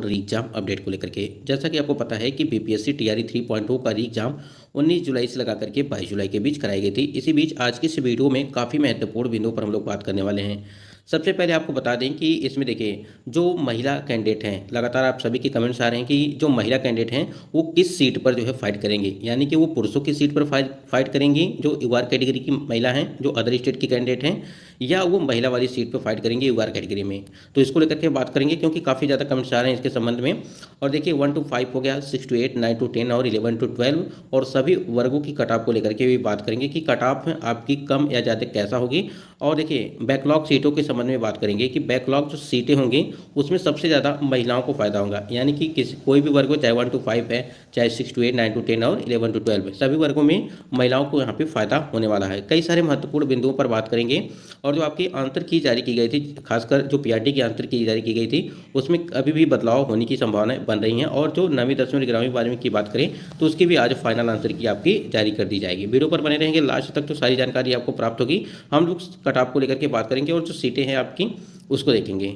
री exam update को लेकर के। जैसा कि आपको पता है कि बीपीएससी टीआरई 3.0 का री एग्जाम 19 जुलाई से लगा करके 22 जुलाई के बीच कराई गई थी। इसी बीच आज की इस वीडियो में काफ़ी महत्वपूर्ण बिंदुओं पर हम लोग बात करने वाले हैं। सबसे पहले आपको बता दें कि इसमें देखिए जो महिला कैंडिडेट हैं, लगातार आप सभी के कमेंट्स आ रहे हैं कि जो महिला कैंडिडेट हैं वो किस सीट पर जो है फाइट करेंगे, यानी कि वो पुरुषों की सीट पर फाइट करेंगी जो यूआर कैटेगरी की महिला हैं, जो अदर स्टेट की कैंडिडेट हैं, या वो महिला वाली सीट पर फाइट करेंगे यूआर कैटेगरी में। तो इसको लेकर के बात करेंगे क्योंकि काफ़ी ज़्यादा कमेंट्स आ रहे हैं इसके संबंध में। और देखिए 1 to 5 हो गया, 6 to 8, 9 to 10 और 11 to 12 और सभी वर्गों की कट ऑफ को लेकर के भी बात करेंगे कि कट ऑफ आपकी कम या ज़्यादा कैसा होगी। और देखिए बैकलॉग सीटों के संबंध में बात करेंगे कि बैकलॉग जो सीटें होंगी उसमें सबसे ज़्यादा महिलाओं को फायदा होगा, यानी कि किसी कोई भी वर्ग हो, चाहे 1 to 5 है, चाहे 6 to 8, 9 to 10 और 11 to 12 है, सभी वर्गों में महिलाओं को यहाँ पे फायदा होने वाला है। कई सारे महत्वपूर्ण बिंदुओं पर बात करेंगे। और जो आपकी आंतर की जारी की गई थी, खासकर जो पीआरटी की आंतर की जारी की गई थी, उसमें अभी भी बदलाव होने की संभावनाएं बन रही हैं। और जो 9वीं 10वीं और 11वीं 12वीं की बात करें तो उसकी भी आज फाइनल आंसर की आपकी जारी कर दी जाएगी। वीडियो पर बने रहेंगे लास्ट तक तो सारी जानकारी आपको प्राप्त होगी। हम लोग कट ऑफ को लेकर के बात करेंगे और जो सीटें हैं आपकी उसको देखेंगे।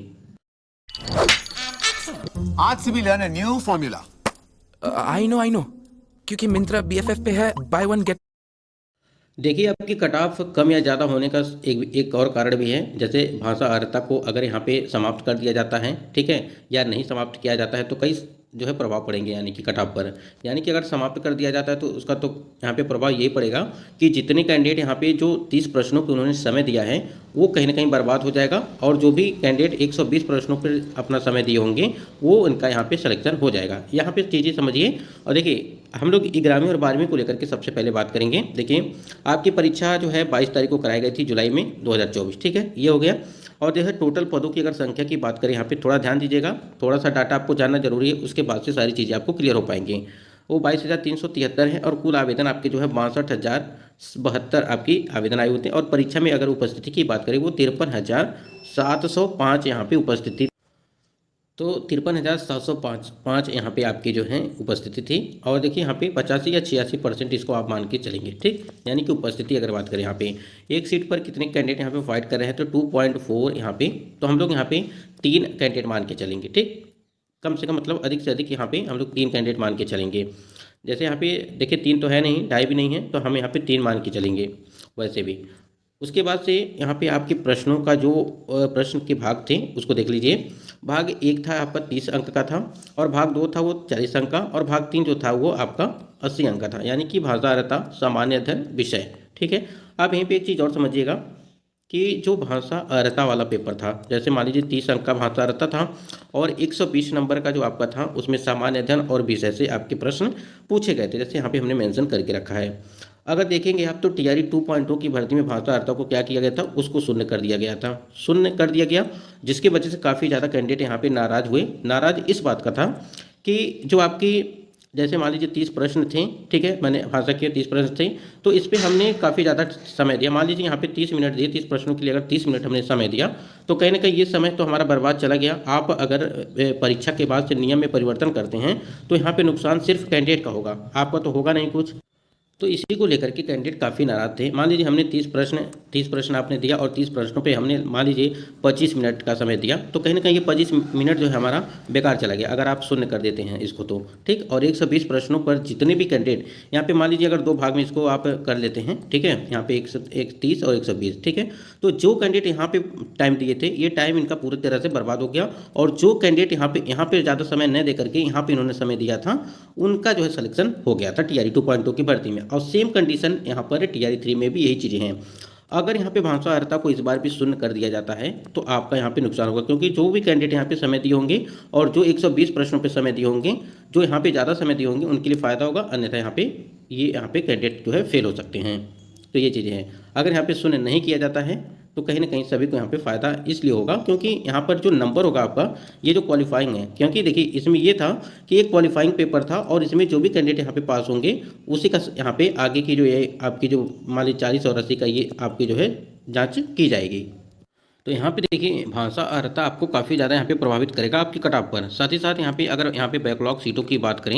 आज से भी learn a new formula. I know क्योंकि मिंत्रा बीएफएफ पे है बाय वन गेट। देखिए आपकी कट ऑफ कम या ज़्यादा होने का एक और कारण भी है। जैसे भाषा अर्हता को अगर यहाँ पे समाप्त कर दिया जाता है, ठीक है, या नहीं समाप्त किया जाता है तो कई जो है प्रभाव पड़ेंगे, यानी कि कट ऑफ पर। यानी कि अगर समाप्त कर दिया जाता है तो उसका तो यहाँ पे प्रभाव यही पड़ेगा कि जितने कैंडिडेट यहाँ पे जो 30 प्रश्नों के उन्होंने समय दिया है वो कहीं ना कहीं बर्बाद हो जाएगा। और जो भी कैंडिडेट 120 प्रश्नों पर अपना समय दिए होंगे वो उनका यहाँ पे सिलेक्शन हो जाएगा। यहाँ पे चीज़ें समझिए। और देखिए हम लोग 11वीं और 12वीं को लेकर के सबसे पहले बात करेंगे। देखिए आपकी परीक्षा जो है 22 तारीख को कराई गई थी जुलाई में 2024, ठीक है, ये हो गया। और जो है टोटल पदों की अगर संख्या की बात करें, यहाँ पे थोड़ा ध्यान दीजिएगा, थोड़ा सा डाटा आपको जानना जरूरी है, उसके बाद से सारी चीज़ें आपको क्लियर हो पाएंगी। वो 22,373 है और कुल आवेदन आपके जो है 62,072 आपकी आवेदन आए होते हैं। और परीक्षा में अगर उपस्थिति की बात करें वो 53,705 यहाँ पे उपस्थिति, तो 53,705 यहाँ पे आपकी जो है उपस्थिति थी। और देखिए यहाँ पे 85 या 86% इसको आप मान के चलेंगे, ठीक, यानी कि उपस्थिति अगर बात करें यहाँ पे एक सीट पर कितने कैंडिडेट यहाँ पे फाइट कर रहे हैं तो 2.4 यहाँ पे, तो हम लोग यहाँ पे 3 कैंडिडेट मान के चलेंगे, ठीक, कम से कम मतलब अधिक से अधिक यहाँ पे हम लोग 3 कैंडिडेट मान के चलेंगे। जैसे यहाँ पे देखिए 3 तो है नहीं, 2.5 भी नहीं है, तो हम यहाँ पे 3 मान के चलेंगे वैसे भी। उसके बाद से यहाँ पे आपके प्रश्नों का जो प्रश्न के भाग थे उसको देख लीजिए। भाग 1 था आपका 30 अंक का था, और भाग 2 था वो 40 अंक का, और भाग 3 जो था वो आपका 80 अंक का था, यानी कि भाषा अर्हता सामान्य अध्ययन विषय, ठीक है। आप यहीं पे एक चीज़ और समझिएगा कि जो भाषा अर्हता वाला पेपर था, जैसे मान लीजिए 30 अंक का भाषा अर्हता था और 120 नंबर का जो आपका था उसमें सामान्य अध्ययन और विषय से आपके प्रश्न पूछे गए थे, जैसे यहाँ पे हमने मेंशन करके रखा है। अगर देखेंगे आप तो टीआरई 2.0 की भर्ती में भाषा अर्हता को क्या किया गया था, उसको शून्य कर दिया गया था, शून्य कर दिया गया, जिसकी वजह से काफ़ी ज़्यादा कैंडिडेट यहाँ पे नाराज़ हुए। नाराज़ इस बात का था कि जो आपकी जैसे मान लीजिए 30 प्रश्न थे, ठीक है, मैंने भाषा के 30 प्रश्न थे, तो इस पर हमने काफ़ी ज़्यादा समय दिया। मान लीजिए यहाँ पे 30 मिनट दिए, 30 प्रश्नों के लिए अगर 30 मिनट हमने समय दिया तो कहीं ना कहीं ये समय तो हमारा बर्बाद चला गया। आप अगर परीक्षा के बाद से नियम में परिवर्तन करते हैं तो यहाँ पे नुकसान सिर्फ कैंडिडेट का होगा, आपका तो होगा नहीं कुछ। तो इसी को लेकर के कैंडिडेट काफ़ी नाराज थे। मान लीजिए हमने 30 प्रश्न आपने दिया और 30 प्रश्नों पे हमने मान लीजिए 25 मिनट का समय दिया, तो कहीं ना कहीं ये 25 मिनट जो है हमारा बेकार चला गया अगर आप शून्य कर देते हैं इसको तो, ठीक। और 120 प्रश्नों पर जितने भी कैंडिडेट यहाँ पे मान लीजिए अगर 2 भाग में इसको आप कर लेते हैं, ठीक है, यहाँ पे 130 और 120, ठीक है, तो जो कैंडिडेट यहाँ पे टाइम दिए थे ये टाइम इनका पूरी तरह से बर्बाद हो गया। और जो कैंडिडेट यहाँ पे ज़्यादा समय न दे करके यहाँ पे इन्होंने समय दिया था उनका जो है सिलेक्शन हो गया था टीआरई 2.2 की भर्ती में। और सेम कंडीशन यहाँ पर टीआरई 3 में भी यही चीज़ें हैं। अगर यहाँ पे भाषा अर्हता को इस बार भी शून्य कर दिया जाता है तो आपका यहाँ पे नुकसान होगा, क्योंकि जो भी कैंडिडेट यहाँ पे समय दिए होंगे और जो 120 प्रश्नों पे समय दिए होंगे, जो यहाँ पे ज़्यादा समय दिए होंगे उनके लिए फ़ायदा होगा, अन्यथा यहाँ पे कैंडिडेट जो है फेल हो सकते हैं। तो ये चीज़ें हैं। अगर यहाँ पे शून्य नहीं किया जाता है तो कहीं ना कहीं सभी को यहाँ पे फ़ायदा इसलिए होगा क्योंकि यहाँ पर जो नंबर होगा आपका ये जो क्वालिफाइंग है, क्योंकि देखिए इसमें ये था कि एक क्वालिफाइंग पेपर था और इसमें जो भी कैंडिडेट यहाँ पे पास होंगे उसी का यहाँ पे आगे की जो ये आपकी जो मान लीजिए 40 और 80 का ये आपकी जो है जांच की जाएगी। तो यहाँ पे देखिए भाषा अर्हता आपको काफ़ी ज़्यादा यहाँ पे प्रभावित करेगा आपकी कट ऑफ पर। साथ ही साथ यहाँ पे अगर यहाँ पे बैकलॉग सीटों की बात करें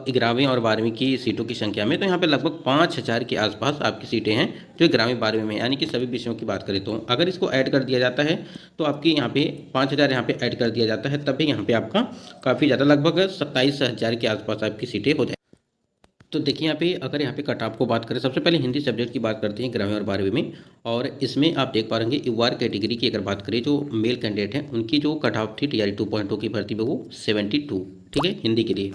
11वीं और 12वीं की सीटों की संख्या में, तो यहाँ पे लगभग 5000 के आसपास आपकी सीटें हैं जो 11वीं 12वीं में, यानी कि सभी विषयों की बात करें तो अगर इसको ऐड कर दिया जाता है तो आपकी यहाँ पे 5000 यहाँ पे ऐड कर दिया जाता है, तब भी यहाँ पे आपका काफ़ी ज़्यादा लगभग 27,000 के आसपास आपकी सीटें हो जाए। तो देखिए यहाँ पे अगर यहाँ पे कट ऑफ को बात करें, सबसे पहले हिंदी सब्जेक्ट की बात करते हैं 11वीं और 12वीं में, और इसमें आप देख पा रहे होंगे यूआर कैटेगरी की अगर बात करें जो मेल कैंडिडेट हैं उनकी जो कट ऑफ थी टीआरई 2.0 की भर्ती में वो 72, ठीक है, हिंदी के लिए।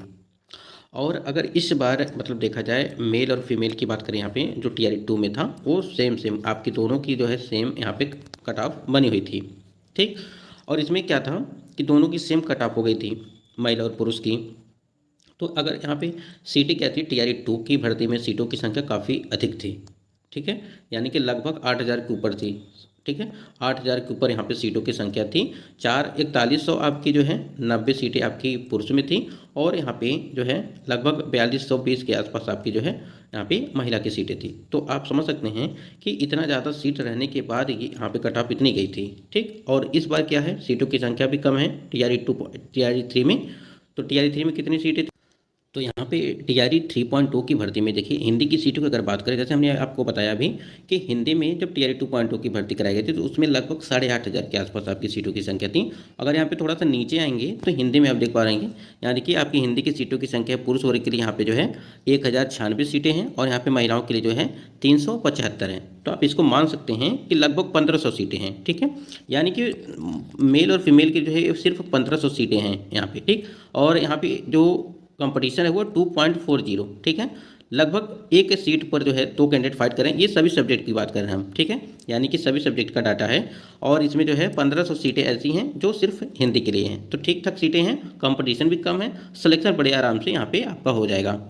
और अगर इस बार मतलब देखा जाए मेल और फीमेल की बात करें यहाँ पे जो टीआरई 2 में था वो सेम आपकी दोनों की जो है सेम यहाँ पे कट ऑफ बनी हुई थी, ठीक। और इसमें क्या था कि दोनों की सेम कट ऑफ हो गई थी महिला और पुरुष की। तो अगर यहाँ पे सीटें क्या थी टीआरई 2 की भर्ती में सीटों की संख्या काफ़ी अधिक थी, ठीक है, यानी कि लगभग 8000 के ऊपर थी, ठीक है, 8000 के ऊपर यहाँ पे सीटों की संख्या थी। 4100 आपकी जो है 90 सीटें आपकी पुरुष में थी, और यहाँ पे जो है लगभग 4220 के आसपास आपकी जो है यहाँ पे महिला की सीटें थी। तो आप समझ सकते हैं कि इतना ज़्यादा सीट रहने के बाद ये यहाँ पे कट ऑफ इतनी गई थी, ठीक। और इस बार क्या है सीटों की संख्या भी कम है टीआरई 3 में। तो टीआरई 3 में कितनी सीटें थी, तो यहाँ पे टीआरई 3.2 की भर्ती में देखिए हिंदी की सीटों की अगर बात करें, जैसे हमने आपको बताया अभी कि हिंदी में जब टीआरई 2.0 की भर्ती कराई गई थी तो उसमें लगभग 8500 के आसपास आपकी सीटों की संख्या थी। अगर यहाँ पे थोड़ा सा नीचे आएंगे तो हिंदी में आप देख पा रहे हैं, यहाँ देखिए आपकी हिंदी की सीटों की संख्या पुरुष वर्ग के लिए यहाँ पे जो है 1096 सीटें हैं, और यहाँ पे महिलाओं के लिए जो है 375 हैं। तो आप इसको मान सकते हैं कि लगभग 1500 सीटें हैं, ठीक है, यानी कि मेल और फीमेल की जो है सिर्फ 1500 सीटें हैं यहाँ पे, ठीक। और यहाँ पे जो कंपटीशन है वो 2.40, ठीक है, लगभग एक सीट पर जो है 2 कैंडिडेट फाइट करें। ये सभी सब्जेक्ट की बात कर रहे हैं हम, ठीक है, यानी कि सभी सब्जेक्ट का डाटा है, और इसमें जो है 1500 सीटें ऐसी हैं जो सिर्फ हिंदी के लिए हैं। तो ठीक ठाक सीटें हैं, कंपटीशन भी कम है, सिलेक्शन बड़े आराम से यहाँ पे आपका हो जाएगा।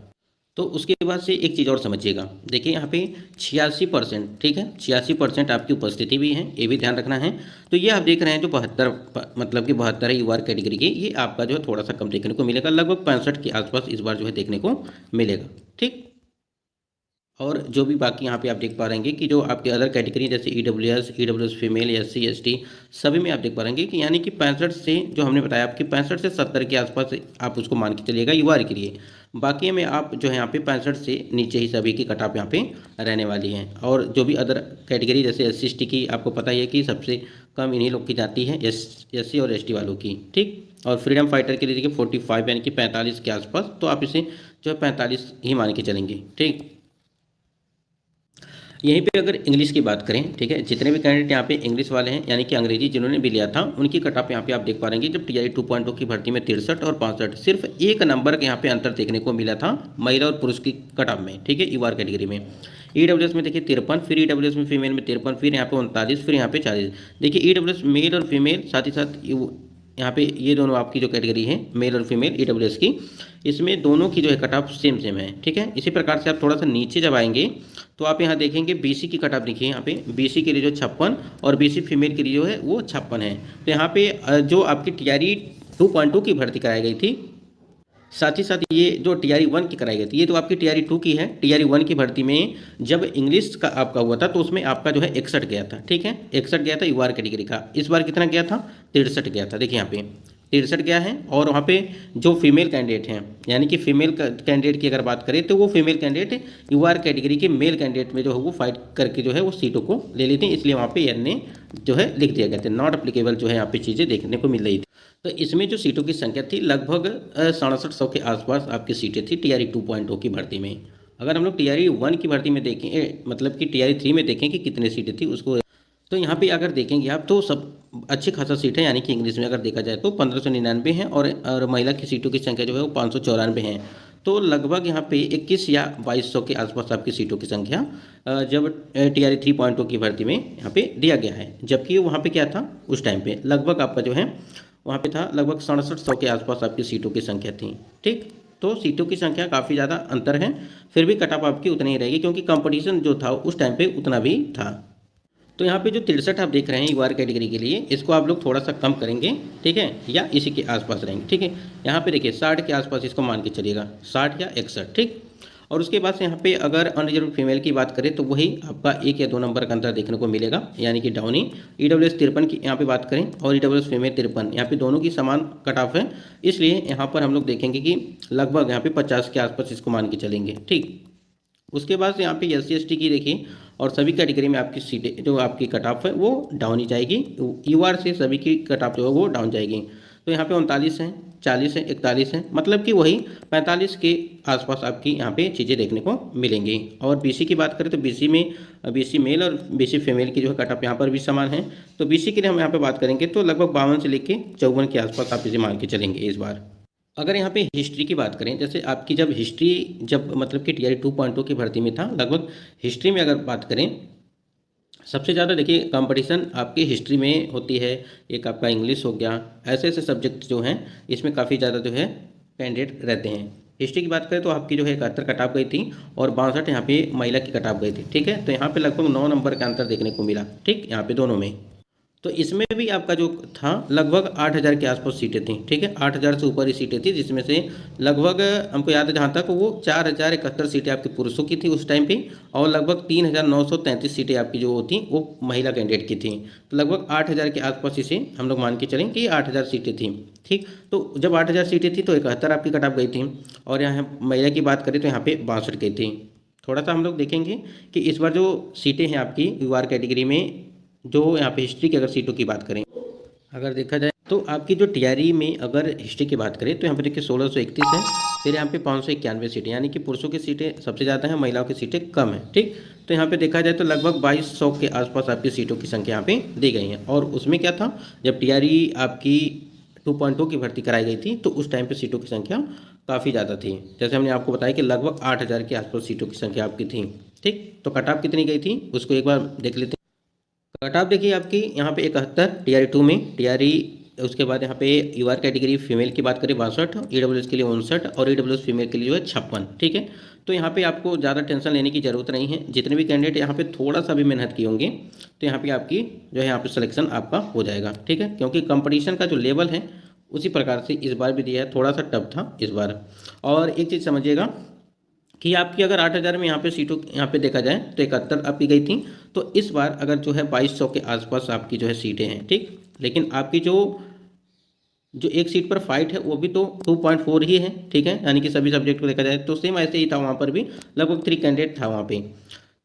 तो उसके बाद से एक चीज़ और समझिएगा, देखिए यहाँ पे 86%, ठीक है, 86% आपकी उपस्थिति भी है, ये भी ध्यान रखना है। तो ये आप देख रहे हैं जो 72 मतलब कि 72 है यूआर कैटेगरी की, ये आपका जो है थोड़ा सा कम देखने को मिलेगा, लगभग 65 के आसपास इस बार जो है देखने को मिलेगा, ठीक। और जो भी बाकी यहाँ पे आप देख पा रहेंगे कि जो आपके अदर कैटेगरी जैसे ईडब्ल्यूएस फीमेल, एससी एसटी सभी में आप देख पा रहेंगे कि यानी कि 65 से जो हमने बताया आपकी 65 से 70 के आसपास आप उसको मान के चलिएगा यूआर के लिए। बाकी में आप जो है यहाँ पे 65 से नीचे ही सभी की कट ऑफ यहाँ पे रहने वाली हैं। और जो भी अदर कैटेगरी जैसे एससी एसटी की आपको पता ही है कि सबसे कम इन्हीं लोग की जाती है, एससी और एसटी वालों की, ठीक। और फ्रीडम फाइटर के लिए देखिए 45 यानी कि 45 के आसपास, तो आप इसे जो है 45 ही मान के चलेंगे, ठीक। यहीं पे अगर इंग्लिश की बात करें, ठीक है, जितने भी कैंडिडेट यहाँ पे इंग्लिश वाले हैं यानी कि अंग्रेजी जिन्होंने भी लिया था उनकी कट ऑफ यहाँ पे आप देख पा रहे हैं जब टीआरई 2.0 की भर्ती में 63 और 65, सिर्फ एक नंबर का यहाँ पे अंतर देखने को मिला था महिला और पुरुष की कट ऑफ में, ठीक है, यूआर कैटेगरी में। ईडब्ल्यूएस में देखिए 53, फिर ईडब्ल्यूएस में फीमेल में 53, फिर यहाँ पे 39, फिर यहाँ पे 40। देखिए ईडब्ल्यूएस मेल और फीमेल, साथ ही साथ यहाँ पे ये दोनों आपकी जो कैटेगरी है मेल और फीमेल ईडब्ल्यूएस की, इसमें दोनों की जो है कट ऑफ सेम है, ठीक है। इसी प्रकार से आप थोड़ा सा नीचे जब आएंगे तो आप यहाँ देखेंगे बीसी की कट ऑफ देखिए, यहाँ पे बीसी के लिए जो 56 और बीसी फीमेल के लिए जो है वो 56 है। तो यहाँ पे जो आपकी टीआरई 2.2 की भर्ती कराई गई थी, साथ ही साथ ये जो टीआरई 1 की कराई गई थी, ये तो आपकी टीआरई 2 की है। टीआरई 1 की भर्ती में जब इंग्लिश का आपका हुआ था तो उसमें आपका जो है 61 गया था, ठीक है, 61 गया था यूआर कैटेगरी का। इस बार कितना गया था, 63 गया था, देखिए यहाँ पे 63 गया है। और वहाँ पे जो फीमेल कैंडिडेट हैं यानी कि फीमेल कैंडिडेट की अगर बात करें तो वो फीमेल कैंडिडेट यूआर कैटेगरी के मेल कैंडिडेट में जो है वो फाइट करके जो है वो सीटों को ले लेते हैं, इसलिए वहाँ पे एन जो है लिख दिया गया था, नॉट अप्लीकेबल जो है यहाँ पे चीज़ें देखने को मिल रही थी। तो इसमें जो सीटों की संख्या थी लगभग 6700 के आसपास आपकी सीटें थी टीआरई 2.0 की भर्ती में। अगर हम लोग टीआरई 1 की भर्ती में देखें, मतलब कि टीआरई 3 में देखें कि कितने सीटें थी उसको, तो यहाँ पे अगर देखेंगे आप तो सब अच्छी खासा सीट है, यानी कि इंग्लिश में अगर देखा जाए तो 1599 है, और महिला की सीटों की संख्या जो है वो 594 है। तो लगभग यहाँ पे 21 या 2200 के आसपास आपकी सीटों की संख्या जब टीआरई 3.0 की भर्ती में यहाँ पे दिया गया है, जबकि वहाँ पे क्या था उस टाइम पे लगभग आपका जो है वहाँ पे था लगभग 6700 के आसपास आपकी सीटों की संख्या थी, ठीक। तो सीटों की संख्या काफ़ी ज़्यादा अंतर है, फिर भी कट ऑफ आपकी उतनी ही रहेगी क्योंकि कंपटीशन जो था उस टाइम पे उतना भी था। तो यहाँ पे जो 63 आप देख रहे हैं यूआर कैटेगरी के लिए, इसको आप लोग थोड़ा सा कम करेंगे, ठीक है, या इसी के आसपास रहेंगे, ठीक है। यहाँ पे देखिए 60 के आसपास इसको मान के चलिएगा, 60 या 61, ठीक। और उसके बाद से यहाँ पे अगर अनरिजर्व फीमेल की बात करें तो वही आपका 1 या 2 नंबर का अंतर देखने को मिलेगा, यानी कि डाउनी। EWS 53 की यहाँ पे बात करें और EWS फीमेल 53, यहाँ पे दोनों की समान कट ऑफ है, इसलिए यहाँ पर हम लोग देखेंगे कि लगभग यहाँ पे 50 के आसपास इसको मान के चलेंगे, ठीक। उसके बाद यहाँ पे SC/ST की देखिए और सभी कैटेगरी में आपकी सीटें जो आपकी कट ऑफ है वो डाउन ही जाएगी, UR से सभी की कट ऑफ जो है वो डाउन जाएगी। तो यहाँ पे 39 है, 40 है, 41 है, मतलब कि वही 45 के आसपास आपकी यहाँ पे चीज़ें देखने को मिलेंगी। और BC की बात करें तो BC में BC मेल और BC फीमेल की जो है कट ऑफ यहाँ पर भी समान है। तो BC के लिए हम यहाँ पे बात करेंगे तो लगभग 52 से लेके 54 के आसपास आप इसे मान के चलेंगे इस बार। अगर यहाँ पे हिस्ट्री की बात करें, जैसे आपकी जब हिस्ट्री मतलब कि TRE 2.2 की भर्ती में था, लगभग हिस्ट्री में अगर बात करें सबसे ज़्यादा देखिए कंपटीशन आपकी हिस्ट्री में होती है, एक आपका इंग्लिश हो गया, ऐसे ऐसे सब्जेक्ट जो हैं इसमें काफ़ी ज़्यादा जो है कैंडिडेट रहते हैं। हिस्ट्री की बात करें तो आपकी जो है 71 कट ऑफ गई थी और 62 यहाँ पे महिला की कट ऑफ गई थी, ठीक है। तो यहाँ पे लगभग 9 नंबर का अंतर देखने को मिला, ठीक, यहाँ पे दोनों में। तो इसमें भी आपका जो था लगभग 8000 के आसपास सीटें थी, ठीक है, 8000 से ऊपर ही सीटें थी, जिसमें से लगभग हमको याद है जहाँ तक वो 4071 सीटें आपके पुरुषों की थी उस टाइम पे और लगभग 3933 सीटें आपकी जो होती वो महिला कैंडिडेट की थी। तो लगभग 8000 के आसपास इसे हम लोग मान के चलें कि 8000 सीटें थी, ठीक। तो जब 8000 सीटें थी तो 71 आपकी कट ऑफ गई थी और यहाँ महिला की बात करें तो यहाँ पे 62 गई थी। थोड़ा सा हम लोग देखेंगे कि इस बार जो सीटें हैं आपकी UR कैटेगरी में, जो यहाँ पे हिस्ट्री की अगर सीटों की बात करें, अगर देखा जाए तो आपकी जो TRE में अगर हिस्ट्री की बात करें तो यहाँ पे देखिए 1631 है, फिर यहाँ पे 591 सीटें, यानी कि पुरुषों की सीटें सबसे ज़्यादा हैं, महिलाओं की सीटें कम हैं, ठीक। तो यहाँ पे देखा जाए तो लगभग 2200 के आसपास आपकी सीटों की संख्या यहाँ पे दी गई है। और उसमें क्या था, जब TRE आपकी 2.2 की भर्ती कराई गई थी तो उस टाइम पर सीटों की संख्या काफ़ी ज़्यादा थी, जैसे हमने आपको बताया कि लगभग 8000 के आसपास सीटों की संख्या आपकी थी, ठीक। तो कट ऑफ कितनी गई थी उसको एक बार देख लेते हैं। कट ऑफ देखिए आपकी यहाँ पे 71 TRE 2 में, TRE उसके बाद यहाँ पे UR कैटेगरी फीमेल की बात करें 62, EWS के लिए 59 और EWS फीमेल के लिए जो है 56, ठीक है। तो यहाँ पे आपको ज़्यादा टेंशन लेने की ज़रूरत नहीं है, जितने भी कैंडिडेट यहाँ पे थोड़ा सा भी मेहनत किए होंगे तो यहाँ पे आपकी जो है यहाँ पे सिलेक्शन आपका हो जाएगा, ठीक है, क्योंकि कंपटीशन का जो लेवल है उसी प्रकार से इस बार भी दिया है, थोड़ा सा टफ था इस बार। और एक चीज़ समझिएगा कि आपकी अगर 8000 में यहाँ पे सीटों यहाँ पे देखा जाए तो 71 आपकी गई थी, तो इस बार अगर जो है 2200 के आसपास आपकी जो है सीटें हैं, ठीक। लेकिन आपकी जो एक सीट पर फाइट है वो भी तो 2.4 ही है, ठीक है, यानी कि सभी सब्जेक्ट को देखा जाए तो सेम ऐसे ही था, वहाँ पर भी लगभग 3 कैंडिडेट था वहाँ पे।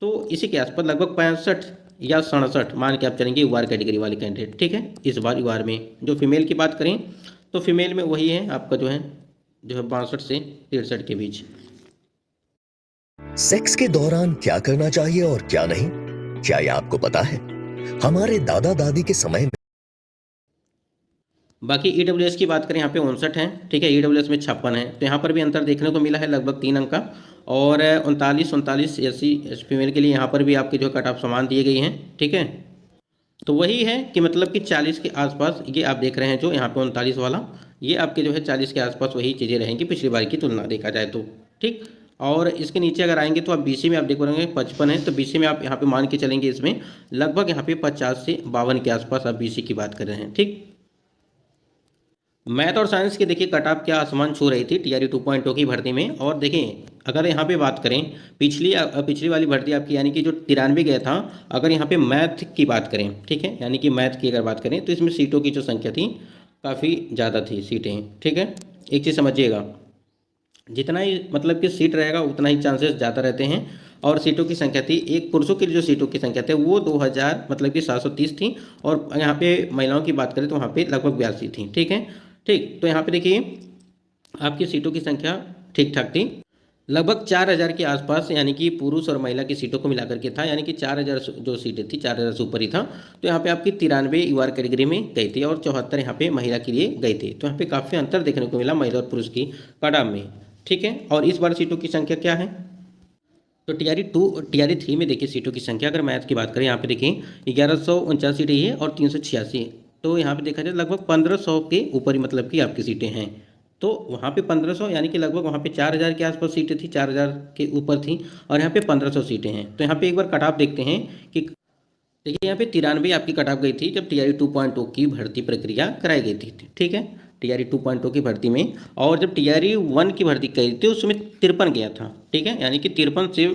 तो इसी के आसपास लगभग 65 या 67 मान के आप चलेंगे UR कैटेगरी वाले कैंडिडेट, ठीक है। इस बार UR में जो फीमेल की बात करें तो फीमेल में वही है आपका जो है 62 से 63 के बीच। सेक्स के दौरान क्या करना चाहिए और क्या नहीं, क्या ये आपको पता है? हमारे दादा दादी के समय में बाकी EWS की बात करें यहाँ पे 59 है, ठीक है, EWS में 56 है, तो यहाँ पर भी अंतर देखने को मिला है लगभग 3 अंक का। और 39 SC फीमेल के लिए यहाँ पर भी आपकी जो कट ऑफ समान दिए गई हैं, ठीक है। तो वही है कि मतलब कि 40 के आसपास ये आप देख रहे हैं जो यहाँ पे 39 वाला, ये आपके जो है 40 के आसपास वही चीज़ें रहेंगी पिछली बार की तुलना देखा जाए तो, ठीक। और इसके नीचे अगर आएंगे तो आप BC में आप देखोगे 55 है, तो BC में आप यहाँ पे मान के चलेंगे इसमें लगभग यहाँ पे 50 से 52 के आसपास आप BC की बात कर रहे हैं, ठीक। मैथ और साइंस की देखिए कट ऑफ क्या आसमान छू रही थी TRE 2.2 की भर्ती में। और देखिए अगर यहाँ पे बात करें पिछली वाली भर्ती आपकी यानी कि जो 93 गया था, अगर यहाँ पे मैथ की बात करें, ठीक है, यानी कि मैथ की अगर बात करें तो इसमें सीटों की जो संख्या थी काफ़ी ज़्यादा थी सीटें, ठीक है। एक चीज़ समझिएगा, जितना ही मतलब कि सीट रहेगा उतना ही चांसेस ज़्यादा रहते हैं। और सीटों की संख्या थी, एक पुरुषों की जो सीटों की संख्या थी वो 2000 मतलब कि 730 थी और यहाँ पे महिलाओं की बात करें तो वहाँ पे लगभग 82 थी, ठीक है, ठीक। तो यहाँ पे देखिए आपकी सीटों की संख्या ठीक ठाक थी, लगभग 4000 के आसपास, यानी कि पुरुष और महिला की सीटों को मिलाकर के था, यानी कि 4000 जो सीटें थी 4000 से ऊपर ही था। तो यहाँ पे आपकी 93 UR कैटेगरी में गई थी और 74 यहाँ पे महिला के लिए गई थी। तो यहाँ पे काफ़ी अंतर देखने को मिला महिला और पुरुष की कट ऑफ में, ठीक है। और इस बार सीटों की संख्या क्या है, तो TRE 3 में देखिए सीटों की संख्या अगर मैथ की बात करें यहाँ पे देखिए 1149 सीटें है और 386, तो यहाँ पे देखा जाए लगभग 1500 के ऊपर ही मतलब कि आपकी सीटें हैं। तो वहाँ पे 1500 यानी कि लगभग वहाँ पे 4000 के आसपास सीटें थी, 4000 के ऊपर थी और यहाँ पे 1500 सीटें हैं। तो यहाँ पे एक बार कट ऑफ देखते हैं कि देखिए यहाँ पे 93 आपकी कट ऑफ गई थी जब TRE 2.2 की भर्ती प्रक्रिया कराई गई थी, ठीक है। TRE 2.0 की भर्ती में, और जब TRE 1 की भर्ती करी थी उसमें 53 गया था, ठीक है, यानी कि 53 से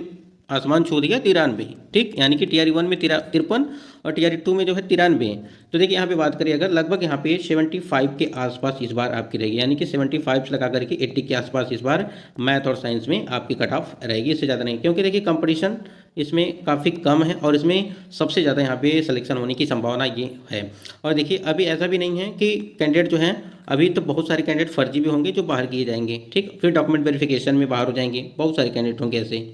आसमान छू दिया 93, ठीक, यानी कि TRE 1 में 53 और TRE 2 में जो है 93 है। तो देखिए यहाँ पे बात करिए अगर लगभग यहाँ पे 75 के आसपास इस बार आपकी रहेगी, यानी कि 75 से लगा करके 80 के आसपास इस बार मैथ और साइंस में आपकी कट ऑफ रहेगी, इससे ज़्यादा नहीं, क्योंकि देखिए कंपटीशन इसमें काफ़ी कम है और इसमें सबसे ज़्यादा यहाँ पे सिलेक्शन होने की संभावना ये है। और देखिए अभी ऐसा भी नहीं है कि कैंडिडेट जो हैं, अभी तो बहुत सारे कैंडिडेट फर्जी भी होंगे जो बाहर किए जाएंगे, ठीक, फिर डॉक्यूमेंट वेरिफिकेशन में बाहर हो जाएंगे, बहुत सारे कैंडिडेट होंगे ऐसे।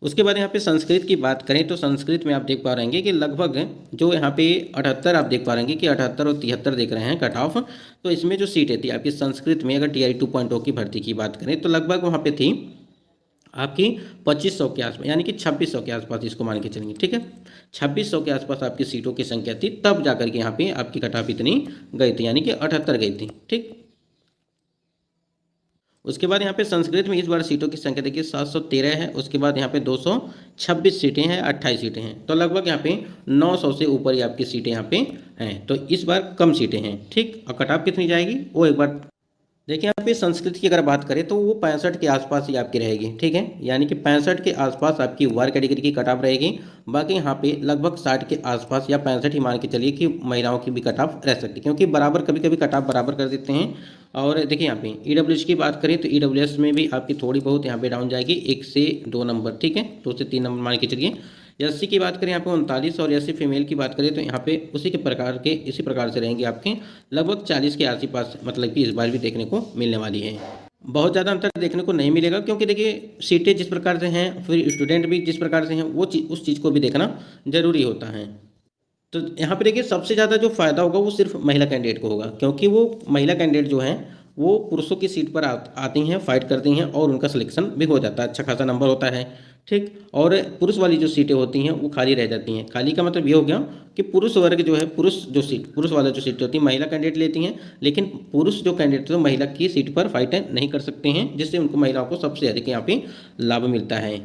उसके बाद यहाँ पे संस्कृत की बात करें तो संस्कृत में आप देख पा रहेंगे कि लगभग जो यहाँ पे 78 आप देख पा रहेंगे कि 78 और 73 देख रहे हैं कट ऑफ। तो इसमें जो सीटें थी आपकी संस्कृत में, अगर TRE 2.0 की भर्ती की बात करें तो लगभग वहाँ पे थी आपकी 2500 के आसपास, यानी कि 2600 के आसपास इसको मान के चलेंगे, ठीक है, 2600 के आसपास आपकी सीटों की संख्या थी, तब जाकर के यहाँ पे आपकी कट ऑफ इतनी गई थी, यानी कि 78 गई थी, ठीक। उसके बाद यहाँ पे संस्कृत में इस बार सीटों की संख्या देखिए 713 है, उसके बाद यहाँ पे 226 सीटें हैं, 28 सीटें हैं, तो लगभग यहाँ पे 900 से ऊपर ही आपकी सीटें यहाँ पे हैं, तो इस बार कम सीटें हैं, ठीक। और कट ऑफ कितनी जाएगी वो एक बार देखिए। यहाँ पे संस्कृत की अगर बात करें तो वो 65 के आसपास ही आपकी रहेगी, ठीक है, यानी कि 65 के आसपास आपकी वार कैटेगरी की कट ऑफ रहेगी। बाकी यहाँ पे लगभग 60 के आसपास या 65 ही मान के चलिए कि महिलाओं की भी कट ऑफ रह सकती है, क्योंकि बराबर कभी कभी कट ऑफ बराबर कर देते हैं। और देखिए यहाँ पे EWS की बात करें तो EWS में भी आपकी थोड़ी बहुत यहाँ पे डाउन जाएगी, 1 से 2 नंबर, ठीक है, 2 से 3 नंबर मान के चलिए। SC की बात करें यहाँ पे 39, और SC फीमेल की बात करें तो यहाँ पे इसी प्रकार से रहेंगे आपके लगभग 40 के आसपास, मतलब कि इस बार भी देखने को मिलने वाली है। बहुत ज़्यादा अंतर देखने को नहीं मिलेगा, क्योंकि देखिए सीटें जिस प्रकार से हैं, फिर स्टूडेंट भी जिस प्रकार से हैं, वो उस चीज़ को भी देखना जरूरी होता है। तो यहाँ पे देखिए सबसे ज़्यादा जो फ़ायदा होगा वो सिर्फ महिला कैंडिडेट को होगा, क्योंकि वो महिला कैंडिडेट जो हैं वो पुरुषों की सीट पर आती हैं, फाइट करती हैं और उनका सिलेक्शन भी हो जाता है, अच्छा खासा नंबर होता है, ठीक। और पुरुष वाली जो सीटें होती हैं वो खाली रह जाती हैं। खाली का मतलब ये हो गया कि पुरुष वर्ग जो है, पुरुष वाला जो सीटें होती हैं महिला कैंडिडेट लेती हैं, लेकिन पुरुष जो कैंडिडेट तो महिला की सीट पर फाइट नहीं कर सकते हैं, जिससे उनको महिलाओं को सबसे अधिक यहाँ पे लाभ मिलता है।